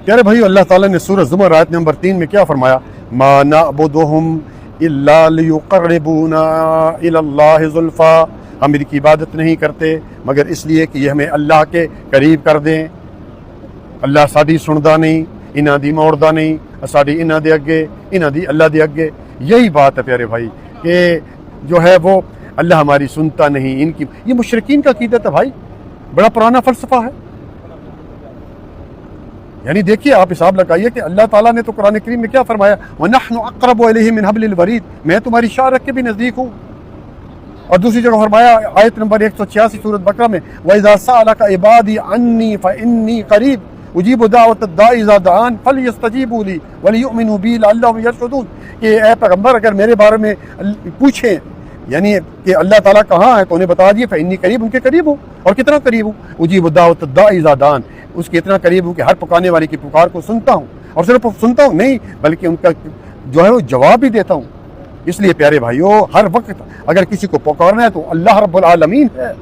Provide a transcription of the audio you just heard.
پیارے بھائی، اللہ تعالیٰ نے سورہ زمر آیت نمبر 3 میں کیا فرمایا؟ ما نعبدہم الا لیقربونا الی اللہ زلفا، ہم ان کی عبادت نہیں کرتے مگر اس لیے کہ یہ ہمیں اللہ کے قریب کر دیں۔ اللہ ساڈی سندا نہیں، انہاں دی موڑدا نہیں، ساڈی انہاں دے اگے، انہاں دی اللہ دے اگے۔ یہی بات ہے پیارے بھائی کہ جو ہے وہ اللہ ہماری سنتا نہیں۔ ان کی یہ مشرکین کا عقیدہ ہے بھائی، بڑا پرانا فلسفہ ہے۔ یعنی دیکھیے، آپ حساب لگائیے کہ اللہ تعالیٰ نے تو قرآن کریم میں کیا فرمایا؟ وَنَحْنُ أَقْرَبُ إِلَيْهِ مِنْ حَبْلِ الْوَرِيدِ، میں تمہاری شاہ رکھ کے بھی نزدیک ہوں۔ اور دوسری جگہ فرمایا آیت نمبر 186 سورۃ بقرہ میں وَإِذَا سَأَلَكَ عِبَادِي عَنِّي فَإِنِّي قَرِيبٌ أُجِيبُ دَعْوَةَ الدَّاعِ إِذَا دَعَانِ فَلْيَسْتَجِيبُوا لِي وَلْيُؤْمِنُوا بِي لَعَلَّهُمْ يَرْشُدُونَ، کہ اے پیغمبر اگر میرے بارے میں پوچھیں یعنی کہ اللہ تعالیٰ کہاں ہے تو انہیں بتا دیے فإنی قریب، ان کے قریب ہوں۔ اور کتنا قریب ہوں؟ اجیب دعوت الداعی اذا دعان، اس کے اتنا قریب ہوں کہ ہر پکانے والے کی پکار کو سنتا ہوں، اور صرف سنتا ہوں نہیں بلکہ ان کا جو ہے وہ جواب بھی دیتا ہوں۔ اس لیے پیارے بھائیوں، ہر وقت اگر کسی کو پکارنا ہے تو اللہ رب العالمین ہے،